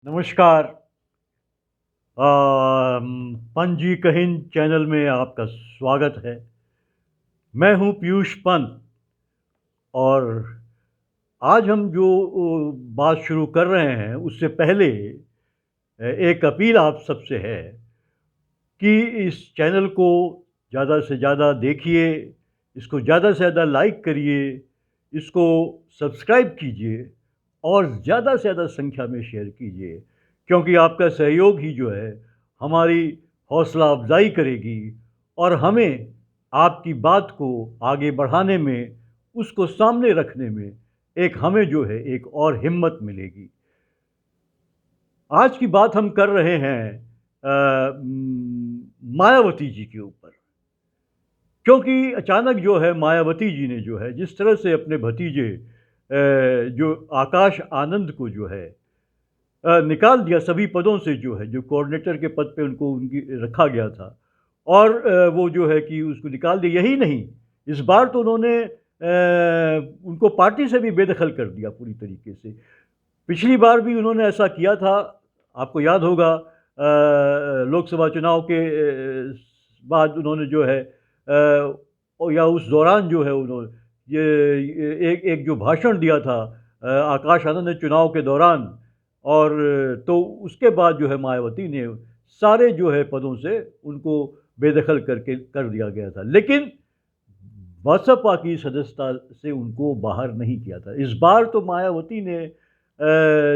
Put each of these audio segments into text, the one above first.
नमस्कार। पंजी कहिन चैनल में आपका स्वागत है। मैं हूं पीयूष पंत और आज हम जो बात शुरू कर रहे हैं उससे पहले एक अपील आप सबसे है कि इस चैनल को ज़्यादा से ज़्यादा देखिए, इसको ज़्यादा से ज़्यादा लाइक करिए, इसको सब्सक्राइब कीजिए और ज़्यादा से ज़्यादा संख्या में शेयर कीजिए, क्योंकि आपका सहयोग ही जो है हमारी हौसला अफजाई करेगी और हमें आपकी बात को आगे बढ़ाने में, उसको सामने रखने में हमें जो है एक और हिम्मत मिलेगी। आज की बात हम कर रहे हैं मायावती जी के ऊपर, क्योंकि अचानक जो है मायावती जी ने जो है जिस तरह से अपने भतीजे जो आकाश आनंद को जो है निकाल दिया सभी पदों से, जो है जो कोऑर्डिनेटर के पद पे उनको उनकी रखा गया था, और वो जो है कि उसको निकाल दिया। यही नहीं, इस बार तो उन्होंने उनको पार्टी से भी बेदखल कर दिया पूरी तरीके से। पिछली बार भी उन्होंने ऐसा किया था, आपको याद होगा। लोकसभा चुनाव के बाद उन्होंने जो है या उस दौरान जो है उन्होंने ये एक एक जो भाषण दिया था आकाश आनंद ने चुनाव के दौरान, और तो उसके बाद जो है मायावती ने सारे जो है पदों से उनको बेदखल करके कर दिया गया था, लेकिन बसपा की सदस्यता से उनको बाहर नहीं किया था। इस बार तो मायावती ने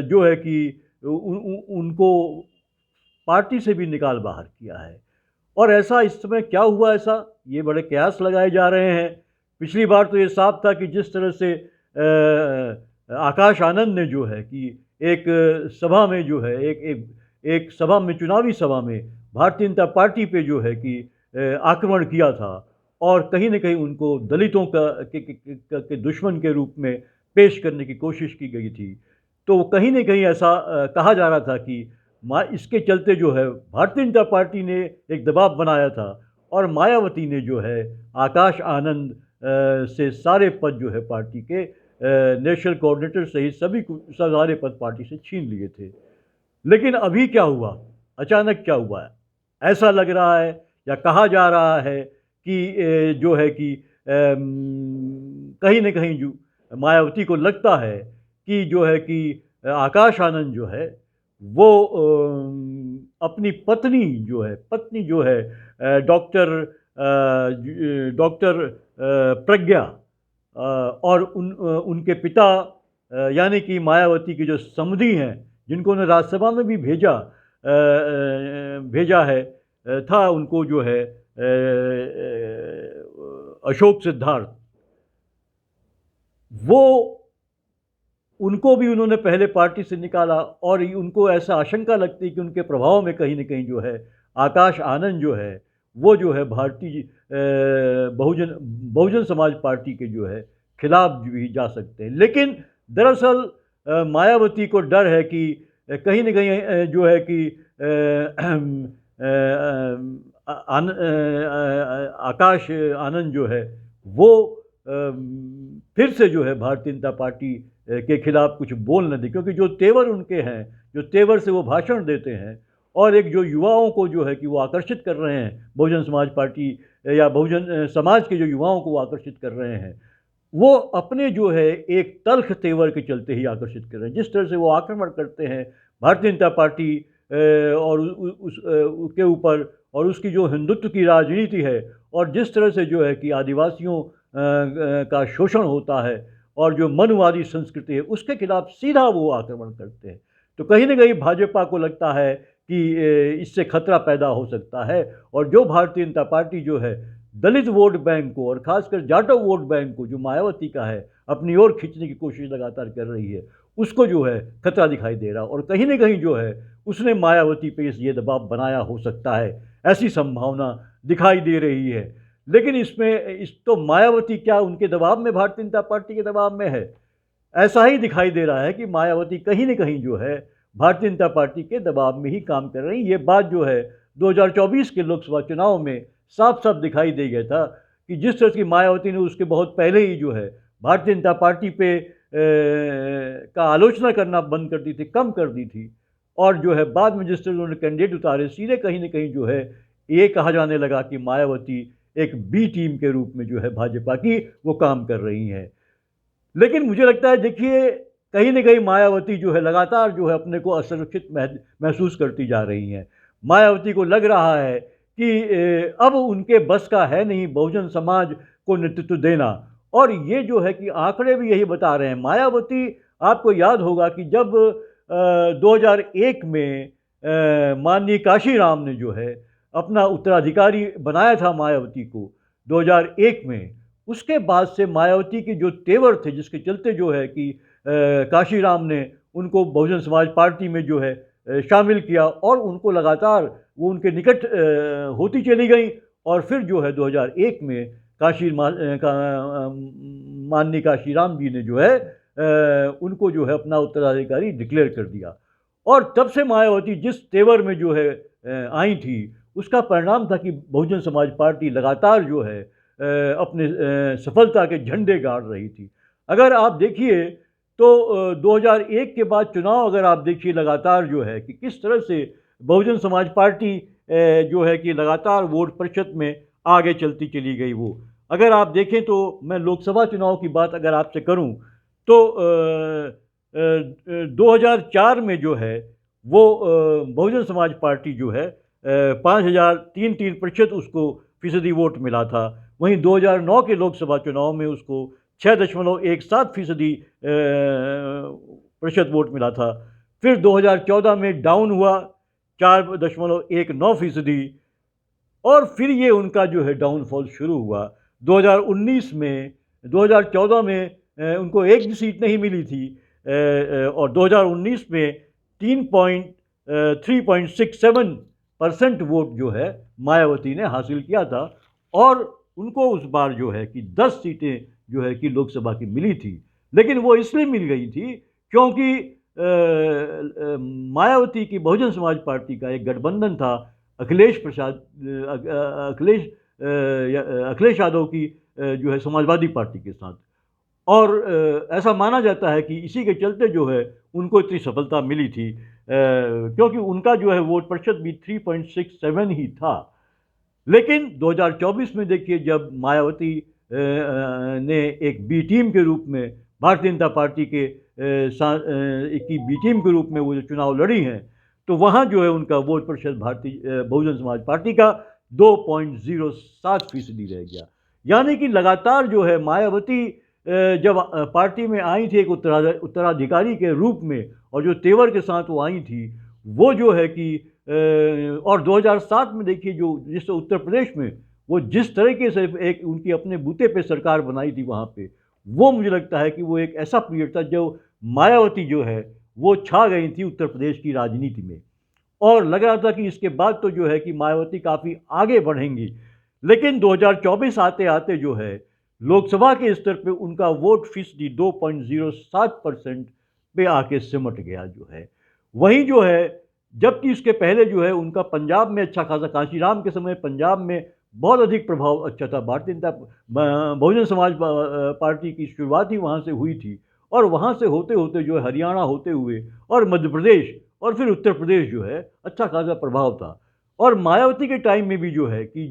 जो है कि उनको पार्टी से भी निकाल बाहर किया है। और ऐसा इस समय क्या हुआ, ऐसा ये बड़े कयास लगाए जा रहे हैं। पिछली बार तो ये साफ था कि जिस तरह से आकाश आनंद ने जो है कि एक सभा में जो है एक सभा में, चुनावी सभा में भारतीय जनता पार्टी पे जो है कि आक्रमण किया था और कहीं न कहीं उनको दलितों के दुश्मन के रूप में पेश करने की कोशिश की गई थी। तो कहीं न कहीं ऐसा कहा जा रहा था कि इसके चलते जो है भारतीय जनता पार्टी ने एक दबाव बनाया था और मायावती ने जो है आकाश आनंद से सारे पद जो है पार्टी के नेशनल कोऑर्डिनेटर सहित सारे पद पार्टी से छीन लिए थे। लेकिन अभी क्या हुआ, अचानक क्या हुआ है? ऐसा लग रहा है या कहा जा रहा है कि जो है कि कहीं न कहीं जो मायावती को लगता है कि जो है कि आकाश आनंद जो है वो अपनी पत्नी जो है डॉक्टर प्रज्ञा और उनके पिता यानी कि मायावती के जो समधी हैं, जिनको उन्होंने राज्यसभा में भी भेजा है था, उनको जो है अशोक सिद्धार्थ, वो उनको भी उन्होंने पहले पार्टी से निकाला और उनको ऐसा आशंका लगती है कि उनके प्रभाव में कहीं न कहीं जो है आकाश आनंद जो है वो जो है भारतीय बहुजन समाज पार्टी के जो है खिलाफ भी जा सकते हैं। लेकिन दरअसल मायावती को डर है कि कहीं न कहीं जो है कि आकाश आनंद जो है वो फिर से जो है भारतीय जनता पार्टी के खिलाफ कुछ बोल न दे, क्योंकि जो तेवर उनके हैं, जो तेवर से वो भाषण देते हैं और एक जो युवाओं को जो है कि वो आकर्षित कर रहे हैं, बहुजन समाज पार्टी या बहुजन समाज के जो युवाओं को वो आकर्षित कर रहे हैं, वो अपने जो है एक तल्ख तेवर के चलते ही आकर्षित कर रहे हैं। जिस तरह से वो आक्रमण करते हैं भारतीय जनता पार्टी और उसके ऊपर और उसकी जो हिंदुत्व की राजनीति है, और जिस तरह से जो है कि आदिवासियों का शोषण होता है और जो मनुवादी संस्कृति है उसके खिलाफ सीधा वो आक्रमण करते हैं। तो कहीं न कहीं भाजपा को लगता है कि इससे खतरा पैदा हो सकता है, और जो भारतीय जनता पार्टी जो है दलित वोट बैंक को और खासकर जाटव वोट बैंक को जो मायावती का है अपनी ओर खींचने की कोशिश लगातार कर रही है, उसको जो है खतरा दिखाई दे रहा, और कहीं न कहीं जो है उसने मायावती पे ये दबाव बनाया हो सकता है, ऐसी संभावना दिखाई दे रही है। लेकिन तो मायावती क्या उनके दबाव में, भारतीय जनता पार्टी के दबाव में है? ऐसा ही दिखाई दे रहा है कि मायावती कहीं न कहीं जो है भारतीय जनता पार्टी के दबाव में ही काम कर रही है। ये बात जो है 2024 के लोकसभा चुनाव में साफ-साफ दिखाई दे गया था कि जिस तरह की मायावती ने उसके बहुत पहले ही जो है भारतीय जनता पार्टी पे का आलोचना करना बंद कर दी थी, कम कर दी थी, और जो है बाद में जिस तरह उन्होंने कैंडिडेट उतारे, सीधे कहीं ना कहीं जो है ये कहा जाने लगा कि मायावती एक बी टीम के रूप में जो है भाजपा की वो काम कर रही हैं। लेकिन मुझे लगता है, देखिए, कहीं ना कहीं मायावती जो है लगातार जो है अपने को असुरक्षित महसूस करती जा रही हैं। मायावती को लग रहा है कि अब उनके बस का है नहीं बहुजन समाज को नेतृत्व देना। और ये जो है कि आंकड़े भी यही बता रहे हैं। मायावती, आपको याद होगा कि जब 2001 में माननीय काशीराम ने जो है अपना उत्तराधिकारी बनाया था मायावती को 2001 में, उसके बाद से मायावती के जो तेवर थे, जिसके चलते जो है कि काशीराम ने उनको बहुजन समाज पार्टी में जो है शामिल किया और उनको लगातार वो उनके निकट होती चली गई। और फिर जो है 2001 में माननीय काशीराम जी ने जो है उनको जो है अपना उत्तराधिकारी डिक्लेयर कर दिया। और तब से मायावती जिस तेवर में जो है आई थी, उसका परिणाम था कि बहुजन समाज पार्टी लगातार जो है अपने सफलता के झंडे गाड़ रही थी। अगर आप देखिए तो 2001 के बाद चुनाव अगर आप देखिए लगातार जो है कि किस तरह से बहुजन समाज पार्टी जो है कि लगातार वोट प्रतिशत में आगे चलती चली गई। वो अगर आप देखें तो मैं लोकसभा चुनाव की बात अगर आपसे करूं तो 2004 में जो है वो बहुजन समाज पार्टी जो है 5,033% उसको फीसदी वोट मिला था। वहीं 2009 के लोकसभा चुनाव में उसको 6.17% प्रतिशत वोट मिला था। फिर 2014 में डाउन हुआ 4.19%, और फिर ये उनका जो है डाउनफॉल शुरू हुआ 2019 में। 2014 में उनको एक भी सीट नहीं मिली थी और 2019 में 3.67% वोट जो है मायावती ने हासिल किया था और उनको उस बार जो है कि 10 सीटें जो है कि लोकसभा की मिली थी। लेकिन वो इसलिए मिल गई थी क्योंकि मायावती की बहुजन समाज पार्टी का एक गठबंधन था अखिलेश यादव की जो है समाजवादी पार्टी के साथ। और ऐसा माना जाता है कि इसी के चलते जो है उनको इतनी सफलता मिली थी क्योंकि उनका जो है वोट प्रतिशत भी 3.67 ही था। लेकिन 2024 में देखिए, जब मायावती ने एक बी टीम के रूप में भारतीय जनता पार्टी के की बी टीम के रूप में वो जो चुनाव लड़ी हैं, तो वहाँ जो है उनका वोट प्रतिशत भारतीय बहुजन समाज पार्टी का 2.07% रह गया। यानी कि लगातार जो है मायावती जब पार्टी में आई थी एक उत्तराधिकारी के रूप में, और जो तेवर के साथ वो आई थी, वो जो है कि और 2007 में देखिए जो जिस उत्तर प्रदेश में वो जिस तरीके से एक उनकी अपने बूते पे सरकार बनाई थी वहाँ पे, वो मुझे लगता है कि वो एक ऐसा पीरियड था जो मायावती जो है वो छा गई थी उत्तर प्रदेश की राजनीति में। और लग रहा था कि इसके बाद तो जो है कि मायावती काफ़ी आगे बढ़ेंगी। लेकिन 2024 आते आते जो है लोकसभा के स्तर पे उनका वोट फीसदी 2.07% पे आके सिमट गया जो है। वहीं जो है जबकि इसके पहले जो है उनका पंजाब में अच्छा खासा, कांशीराम के समय पंजाब में बहुत अधिक प्रभाव अच्छा था। भारतीय जनता बहुजन समाज पार्टी की शुरुआत ही वहाँ से हुई थी और वहाँ से होते होते जो है हरियाणा होते हुए और मध्य प्रदेश और फिर उत्तर प्रदेश जो है अच्छा खासा प्रभाव था। और मायावती के टाइम में भी जो है कि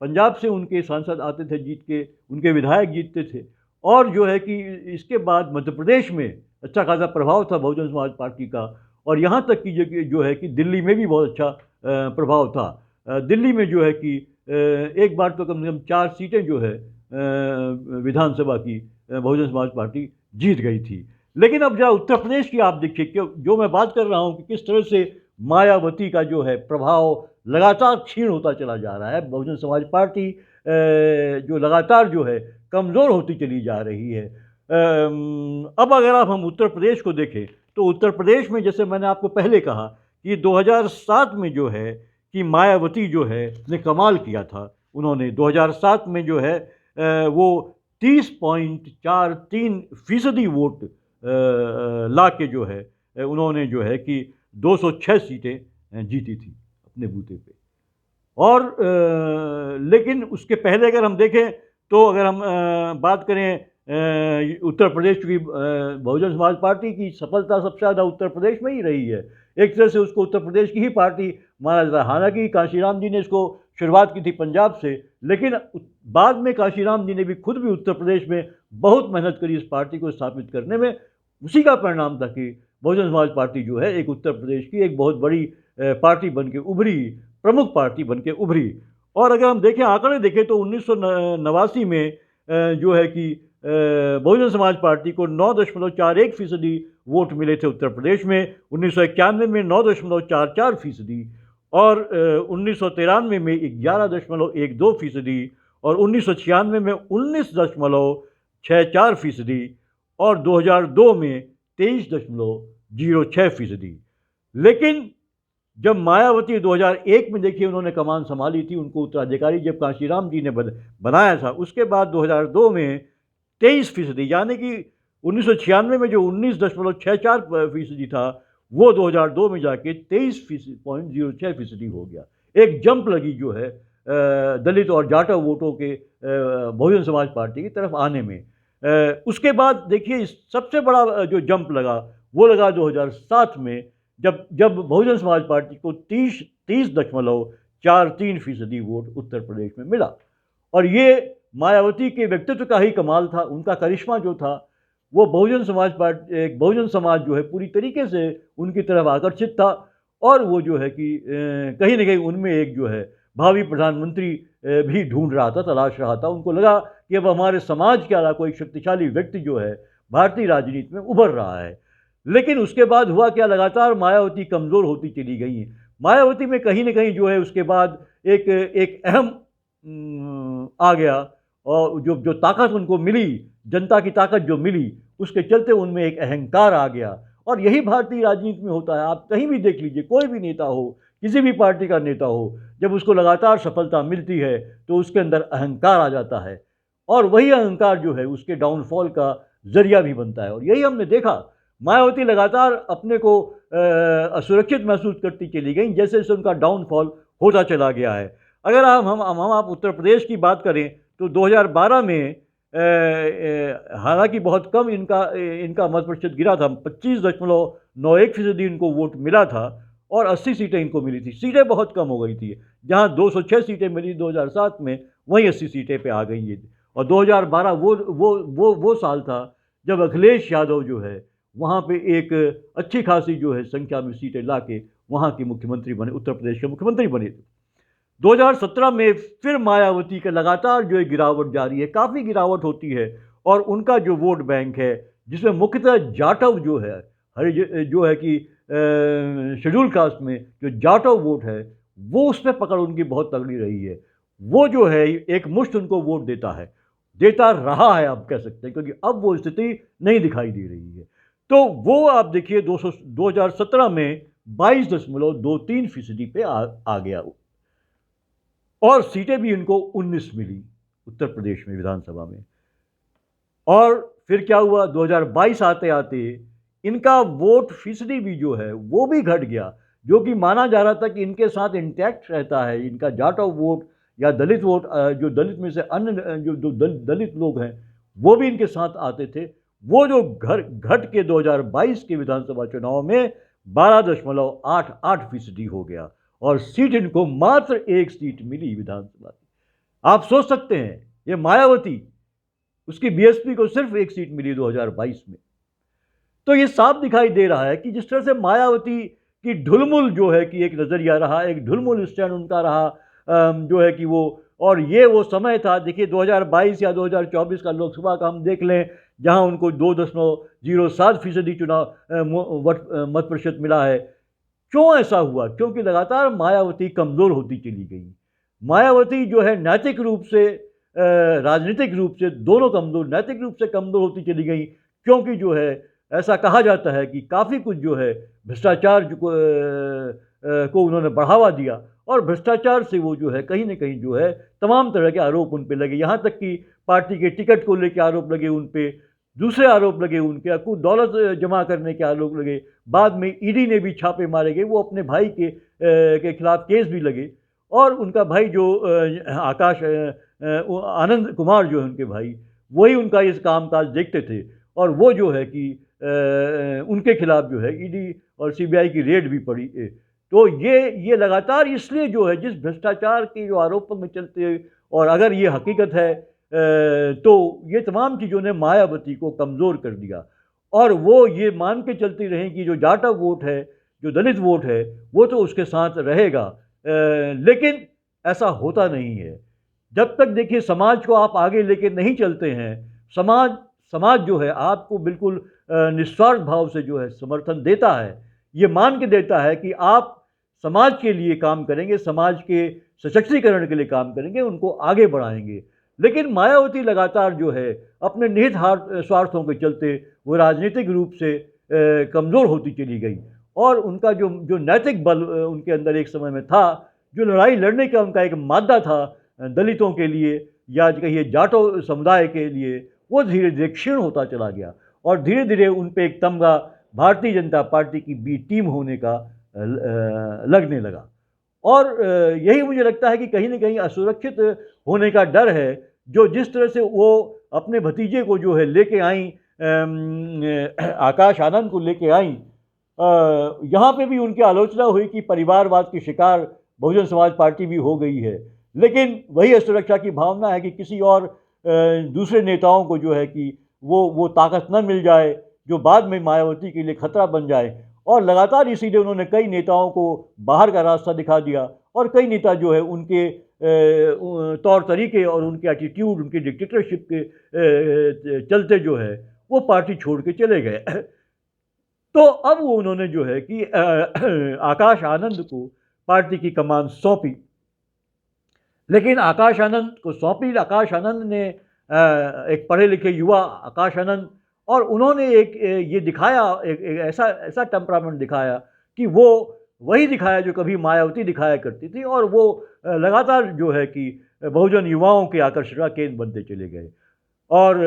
पंजाब से उनके सांसद आते थे जीत के, उनके विधायक जीतते थे। और जो है कि इसके बाद मध्य प्रदेश में अच्छा खासा प्रभाव था बहुजन समाज पार्टी का, और यहाँ तक कि जो है कि दिल्ली में भी बहुत अच्छा प्रभाव था। दिल्ली में जो है कि एक बार तो कम से कम 4 सीटें जो है विधानसभा की बहुजन समाज पार्टी जीत गई थी। लेकिन अब जरा उत्तर प्रदेश की आप देखिए कि जो मैं बात कर रहा हूँ कि किस तरह से मायावती का जो है प्रभाव लगातार क्षीण होता चला जा रहा है। बहुजन समाज पार्टी जो लगातार जो है कमज़ोर होती चली जा रही है। अब अगर हम उत्तर प्रदेश को देखें तो उत्तर प्रदेश में जैसे मैंने आपको पहले कहा कि 2007 में जो है कि मायावती जो है ने कमाल किया था। उन्होंने 2007 में जो है वो 30.43% वोट ला के जो है उन्होंने जो है कि 206 सीटें जीती थी अपने बूते पे। और लेकिन उसके पहले अगर हम देखें तो अगर हम बात करें उत्तर प्रदेश की बहुजन समाज पार्टी की सफलता सबसे ज़्यादा उत्तर प्रदेश में ही रही है। एक तरह से उसको उत्तर प्रदेश की ही पार्टी माना जाता है। हालांकि कांशीराम जी ने इसको शुरुआत की थी पंजाब से, लेकिन बाद में कांशीराम जी ने भी खुद भी उत्तर प्रदेश में बहुत मेहनत करी इस पार्टी को स्थापित करने में। उसी का परिणाम था कि बहुजन समाज पार्टी जो है एक उत्तर प्रदेश की एक बहुत बड़ी पार्टी बन के उभरी, प्रमुख पार्टी बन के उभरी। और अगर हम देखें, आंकड़े देखें तो 1989 में जो है कि बहुजन समाज पार्टी को 9.41% वोट मिले थे उत्तर प्रदेश में, 1991 में 9.44% और 1993 में 11.12% और 1996 में 19.64% और 2002 में 23.06%। लेकिन जब मायावती 2001 में देखिए उन्होंने कमान संभाली थी, उनको उत्तराधिकारी जब कांशीराम जी ने बनाया था, उसके बाद 2002 में 23%, यानी कि 1996 में जो 19.64% था वो 2002 में जाके 23.06% हो गया। एक जंप लगी जो है दलित और जाटव वोटों के बहुजन समाज पार्टी की तरफ आने में। उसके बाद देखिए सबसे बड़ा जो जंप लगा वो लगा 2007 में, जब बहुजन समाज पार्टी को 30.43% वोट उत्तर प्रदेश में मिला। और ये मायावती के व्यक्तित्व का ही कमाल था, उनका करिश्मा जो था वो बहुजन समाज जो है पूरी तरीके से उनकी तरफ आकर्षित था। और वो जो है कि कहीं ना कहीं उनमें एक जो है भावी प्रधानमंत्री भी ढूंढ रहा था, तलाश रहा था। उनको लगा कि अब हमारे समाज के अलावा कोई शक्तिशाली व्यक्ति जो है भारतीय राजनीति में उभर रहा है। लेकिन उसके बाद हुआ क्या, लगातार मायावती कमज़ोर होती चली गई। मायावती में कहीं ना कहीं जो है उसके बाद एक अहम आ गया, और जो ताकत उनको मिली, जनता की ताकत जो मिली, उसके चलते उनमें एक अहंकार आ गया। और यही भारतीय राजनीति में होता है। आप कहीं भी देख लीजिए, कोई भी नेता हो, किसी भी पार्टी का नेता हो, जब उसको लगातार सफलता मिलती है तो उसके अंदर अहंकार आ जाता है, और वही अहंकार जो है उसके डाउनफॉल का जरिया भी बनता है। और यही हमने देखा, मायावती लगातार अपने को असुरक्षित महसूस करती चली गई, जैसे जैसे उनका डाउनफॉल होता चला गया है। अगर हम आप उत्तर प्रदेश की बात करें तो 2012 में हालांकि बहुत कम इनका मत प्रतिशत गिरा था, 25.91% इनको वोट मिला था और 80 सीटें इनको मिली थी। सीटें बहुत कम हो गई थी, जहां 206 सीटें मिली 2007 में, वहीं 80 सीटें पे आ गई ये। और 2012 वो साल था जब अखिलेश यादव जो है वहाँ पे एक अच्छी खासी जो है संख्या में सीटें लाके वहाँ के मुख्यमंत्री बने, उत्तर प्रदेश के मुख्यमंत्री बने। 2017 में फिर मायावती का लगातार जो है गिरावट जारी है, काफ़ी गिरावट होती है। और उनका जो वोट बैंक है, जिसमें मुख्यतः जाटव जो है, जो है कि शेड्यूल कास्ट में जो जाटव वोट है, वो उस पर पकड़ उनकी बहुत तगड़ी रही है। वो जो है एक मुश्त उनको वोट देता रहा है, आप कह सकते हैं, क्योंकि अब वो स्थिति नहीं दिखाई दे रही है। तो वो आप देखिए 2017 में 22.23% पे आ गया, और सीटें भी इनको 19 मिली उत्तर प्रदेश में विधानसभा में। और फिर क्या हुआ, 2022 आते आते इनका वोट फीसदी भी जो है वो भी घट गया, जो कि माना जा रहा था कि इनके साथ इंटैक्ट रहता है। इनका जाटव वोट या दलित वोट, जो दलित में से अन्य जो दलित लोग हैं वो भी इनके साथ आते थे, वो जो घट के 2022 के विधानसभा चुनाव में 12.88% हो गया, और सीट इनको मात्र एक सीट मिली विधानसभा की। आप सोच सकते हैं, ये मायावती, उसकी बीएसपी को सिर्फ एक सीट मिली 2022 में। तो ये साफ दिखाई दे रहा है कि जिस तरह से मायावती की ढुलमुल जो है कि एक नज़रिया रहा, एक ढुलमुल स्टैंड उनका रहा, जो है कि वो, और ये वो समय था, देखिए 2022 या 2024 का लोकसभा का हम देख लें, जहां उनको 2.07% चुनाव मत प्रतिशत मिला है। क्यों ऐसा हुआ? क्योंकि लगातार मायावती कमज़ोर होती चली गई। मायावती जो है नैतिक रूप से, राजनीतिक रूप से दोनों कमज़ोर, नैतिक रूप से कमज़ोर होती चली गई, क्योंकि जो है ऐसा कहा जाता है कि काफ़ी कुछ जो है भ्रष्टाचार को उन्होंने बढ़ावा दिया, और भ्रष्टाचार से वो जो है कहीं ना कहीं जो है तमाम तरह के आरोप उन पे लगे। यहाँ तक कि पार्टी के टिकट को लेकर आरोप लगे उन पे, दूसरे आरोप लगे उनके, कुछ दौलत जमा करने के आरोप लगे। बाद में ईडी ने भी छापे मारे गए, वो अपने भाई के खिलाफ केस भी लगे। और उनका भाई जो आकाश आनंद कुमार जो है उनके भाई, वही उनका इस कामकाज देखते थे, और वो जो है कि उनके खिलाफ जो है ईडी और सीबीआई की रेड भी पड़ी। तो ये लगातार इसलिए जो है, जिस भ्रष्टाचार के जो आरोपों में चलते, और अगर ये हकीकत है तो ये तमाम चीज़ों ने मायावती को कमज़ोर कर दिया, और वो ये मान के चलती रहीं कि जो जाटव वोट है, जो दलित वोट है, वो तो उसके साथ रहेगा। लेकिन ऐसा होता नहीं है। जब तक देखिए समाज को आप आगे लेके नहीं चलते हैं, समाज समाज जो है आपको बिल्कुल निस्वार्थ भाव से जो है समर्थन देता है, ये मान के देता है कि आप समाज के लिए काम करेंगे, समाज के सशक्तिकरण के लिए काम करेंगे, उनको आगे बढ़ाएंगे। लेकिन मायावती लगातार जो है अपने निहित स्वार्थों के चलते वो राजनीतिक रूप से कमज़ोर होती चली गई, और उनका जो जो नैतिक बल उनके अंदर एक समय में था, जो लड़ाई लड़ने का उनका एक मादा था दलितों के लिए या कहिए जाटो समुदाय के लिए, वो धीरे धीरे क्षीण होता चला गया, और धीरे धीरे उन पे एक तमगा भारतीय जनता पार्टी की बी टीम होने का लगने लगा। और यही मुझे लगता है कि कहीं न कहीं असुरक्षित होने का डर है, जो जिस तरह से वो अपने भतीजे को जो है लेके आईं, आकाश आनंद को लेके आईं, यहाँ पे भी उनकी आलोचना हुई कि परिवारवाद की शिकार बहुजन समाज पार्टी भी हो गई है। लेकिन वही असुरक्षा की भावना है कि किसी और दूसरे नेताओं को जो है कि वो ताकत न मिल जाए जो बाद में मायावती के लिए खतरा बन जाए, और लगातार इसीलिए उन्होंने कई नेताओं को बाहर का रास्ता दिखा दिया, और कई नेता जो है उनके तौर तरीके और उनके एटीट्यूड, उनकी डिक्टेटरशिप के चलते जो है वो पार्टी छोड़ के चले गए। तो अब वो उन्होंने जो है कि आकाश आनंद को पार्टी की कमान सौंपी। लेकिन आकाश आनंद को सौंपी, आकाश आनंद ने एक पढ़े लिखे युवा आकाश आनंद, और उन्होंने एक ये दिखाया, एक ऐसा टेम्परामेंट दिखाया कि वो वही दिखाया जो कभी मायावती दिखाया करती थी, और वो लगातार जो है कि बहुजन युवाओं के आकर्षण का केंद्र बनते चले गए, और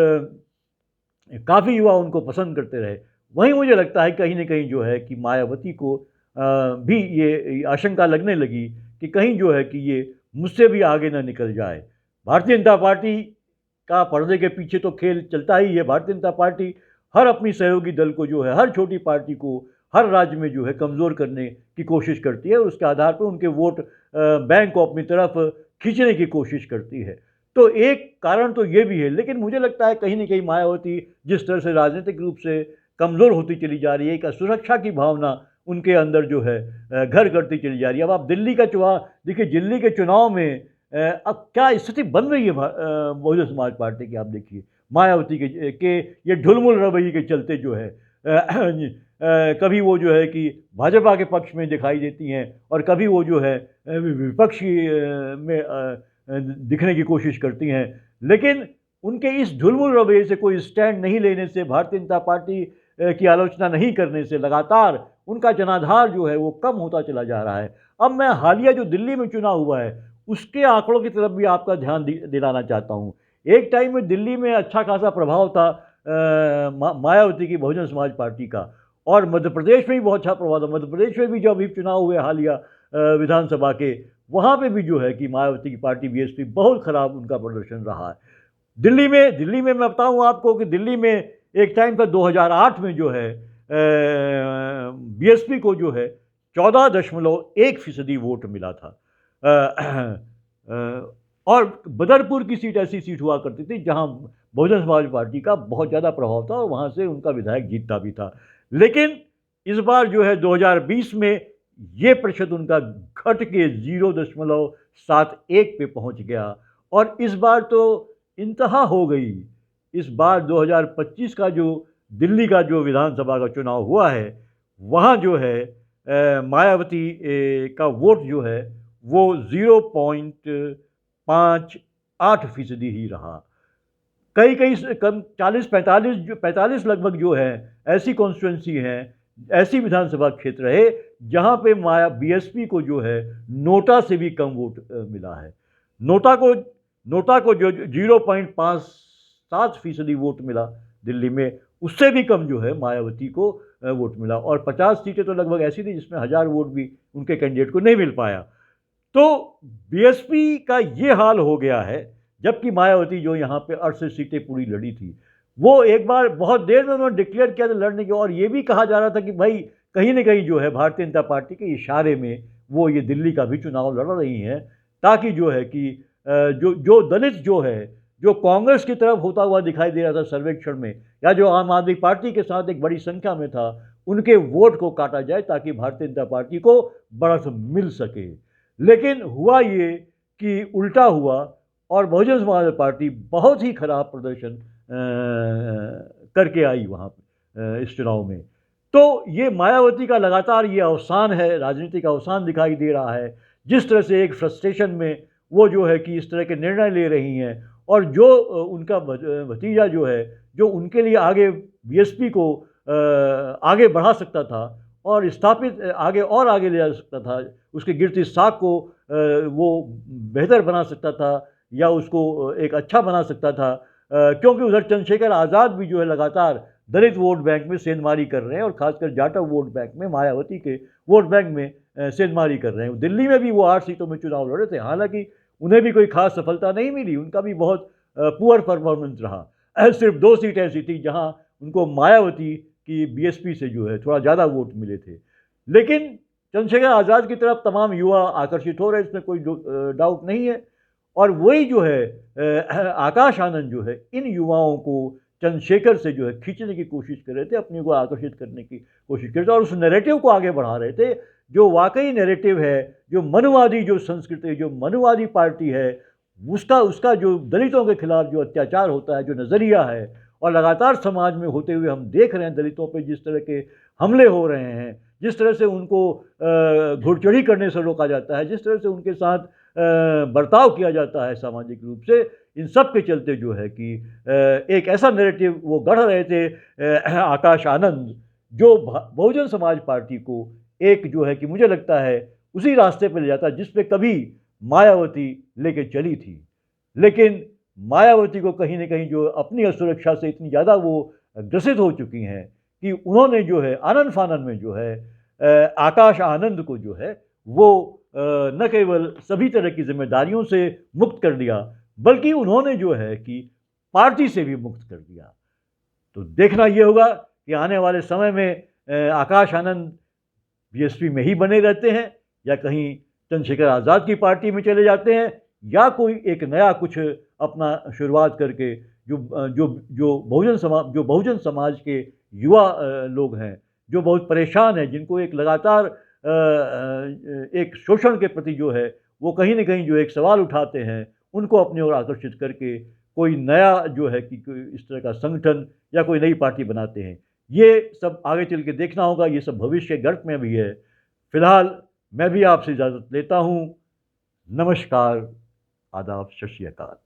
काफ़ी युवा उनको पसंद करते रहे। वहीं मुझे लगता है कहीं न कहीं जो है कि मायावती को भी ये आशंका लगने लगी कि कहीं जो है कि ये मुझसे भी आगे ना निकल जाए। भारतीय जनता पार्टी का पर्दे के पीछे तो खेल चलता ही है। भारतीय जनता पार्टी हर अपनी सहयोगी दल को जो है, हर छोटी पार्टी को हर राज्य में जो है कमज़ोर करने की कोशिश करती है, और उसके आधार पर उनके वोट बैंक को अपनी तरफ खींचने की कोशिश करती है। तो एक कारण तो ये भी है, लेकिन मुझे लगता है कहीं न कहीं मायावती जिस तरह से राजनीतिक रूप से कमज़ोर होती चली जा रही है, एक असुरक्षा की भावना उनके अंदर जो है घर करती चली जा रही है। अब आप दिल्ली का चुनाव देखिए, दिल्ली के चुनाव में अब क्या स्थिति बन रही है बहुजन समाज पार्टी की, आप देखिए मायावती के ये ढुलमुल रवैये के चलते जो है कभी वो जो है कि भाजपा के पक्ष में दिखाई देती हैं, और कभी वो जो है विपक्षी में दिखने की कोशिश करती हैं। लेकिन उनके इस ढुलमुल रवैये से कोई स्टैंड नहीं लेने से, भारतीय जनता पार्टी की आलोचना नहीं करने से लगातार उनका जनाधार जो है वो कम होता चला जा रहा है। अब मैं हालिया जो दिल्ली में चुनाव हुआ है उसके आंकड़ों की तरफ भी आपका ध्यान दिलाना चाहता हूँ। एक टाइम में दिल्ली में अच्छा खासा प्रभाव था मायावती की बहुजन समाज पार्टी का, और मध्य प्रदेश में भी बहुत अच्छा प्रभाव था। मध्य प्रदेश में भी जो अभी चुनाव हुए हालिया विधानसभा के, वहाँ पे भी जो है कि मायावती की पार्टी बीएसपी बहुत ख़राब उनका प्रदर्शन रहा है। दिल्ली में मैं बताऊँ आपको कि दिल्ली में एक टाइम पर 2008 में जो है बीएसपी को जो है 14.1% वोट मिला था। और बदरपुर की सीट ऐसी सीट हुआ करती थी जहां बहुजन समाज पार्टी का बहुत ज़्यादा प्रभाव था, और वहां से उनका विधायक जीतता भी था। लेकिन इस बार जो है 2020 में ये प्रतिशत उनका घट के 0.71 पे पहुंच गया, और इस बार तो इंतहा हो गई। इस बार 2025 का जो दिल्ली का जो विधानसभा का चुनाव हुआ है, वहाँ जो है मायावती का वोट जो है वो 0.58% ही रहा। कई कम 45 लगभग जो है ऐसी कॉन्स्टिट्यूंसी हैं, ऐसी विधानसभा क्षेत्र है जहाँ पे बीएसपी को जो है नोटा से भी कम वोट मिला है। नोटा को जो 0.57% वोट मिला दिल्ली में, उससे भी कम जो है मायावती को वोट मिला, और 50 सीटें तो लगभग ऐसी थी जिसमें 1000 वोट भी उनके कैंडिडेट को नहीं मिल पाया। तो बीएसपी का ये हाल हो गया है, जबकि मायावती जो यहाँ पे 68 सीटें पूरी लड़ी थी, वो एक बार बहुत देर में उन्होंने डिक्लेयर किया था लड़ने की, और ये भी कहा जा रहा था कि भाई कहीं ना कहीं जो है भारतीय जनता पार्टी के इशारे में वो ये दिल्ली का भी चुनाव लड़ रही हैं, ताकि जो है कि जो जो दलित जो है, जो कांग्रेस की तरफ होता हुआ दिखाई दे रहा था सर्वेक्षण में, या जो आम आदमी पार्टी के साथ एक बड़ी संख्या में था, उनके वोट को काटा जाए ताकि भारतीय जनता पार्टी को बढ़त मिल सके। लेकिन हुआ ये कि उल्टा हुआ, और बहुजन समाज पार्टी बहुत ही खराब प्रदर्शन करके आई वहाँ इस चुनाव में। तो ये मायावती का लगातार ये अवसान है, राजनीतिक अवसान दिखाई दे रहा है। जिस तरह से एक फ्रस्ट्रेशन में वो जो है कि इस तरह के निर्णय ले रही हैं, और जो उनका भतीजा जो है, जो उनके लिए आगे बीएसपी को आगे बढ़ा सकता था और स्थापित आगे और आगे ले जा सकता था, उसकी गिरती साख को वो बेहतर बना सकता था या उसको एक अच्छा बना सकता था, क्योंकि उधर चंद्रशेखर आज़ाद भी जो है लगातार दलित वोट बैंक में सेंधमारी कर रहे हैं, और खासकर जाटव वोट बैंक में, मायावती के वोट बैंक में सेंधमारी कर रहे हैं। दिल्ली में भी वो 8 सीटों में चुनाव लड़े थे, हालांकि उन्हें भी कोई खास सफलता नहीं मिली, उनका भी बहुत पुअर परफॉर्मेंस रहा। सिर्फ 2 सीट ऐसी थी जहां उनको मायावती की बीएसपी से जो है थोड़ा ज़्यादा वोट मिले थे। लेकिन चंद्रशेखर आज़ाद की तरफ तमाम युवा आकर्षित हो रहे हैं, इसमें कोई डाउट नहीं है। और वही जो है आकाश आनंद जो है इन युवाओं को चंद्रशेखर से जो है खींचने की कोशिश कर रहे थे, अपने को आकर्षित करने की कोशिश कर रहे थे, और उस नैरेटिव को आगे बढ़ा रहे थे जो वाकई नैरेटिव है, जो मनुवादी जो संस्कृति, जो मनुवादी पार्टी है, उसका उसका जो दलितों के खिलाफ जो अत्याचार होता है, जो नज़रिया है, और लगातार समाज में होते हुए हम देख रहे हैं दलितों पे जिस तरह के हमले हो रहे हैं, जिस तरह से उनको घुड़चढ़ी करने से रोका जाता है, जिस तरह से उनके साथ बर्ताव किया जाता है सामाजिक रूप से, इन सब के चलते जो है कि एक ऐसा नैरेटिव वो गढ़ रहे थे आकाश आनंद, जो बहुजन समाज पार्टी को एक जो है कि मुझे लगता है उसी रास्ते पर ले जाता जिस पे कभी मायावती लेके चली थी। लेकिन मायावती को कहीं ना कहीं जो अपनी असुरक्षा से इतनी ज़्यादा वो ग्रसित हो चुकी हैं कि उन्होंने जो है आनन फानन में जो है आकाश आनंद को जो है वो न केवल सभी तरह की जिम्मेदारियों से मुक्त कर दिया, बल्कि उन्होंने जो है कि पार्टी से भी मुक्त कर दिया। तो देखना ये होगा कि आने वाले समय में आकाश आनंद बीएसपी में ही बने रहते हैं, या कहीं चंद्रशेखर आज़ाद की पार्टी में चले जाते हैं, या कोई एक नया कुछ अपना शुरुआत करके जो जो जो बहुजन समाज के युवा लोग हैं, जो बहुत परेशान हैं, जिनको एक लगातार एक शोषण के प्रति जो है वो कहीं ना कहीं जो एक सवाल उठाते हैं, उनको अपनी ओर आकर्षित करके कोई नया जो है कि कोई इस तरह का संगठन या कोई नई पार्टी बनाते हैं। ये सब आगे चल के देखना होगा, ये सब भविष्य के गर्भ में भी है। फिलहाल मैं भी आपसे इजाज़त लेता हूँ। नमस्कार, आदाब, सत श्री अकाल।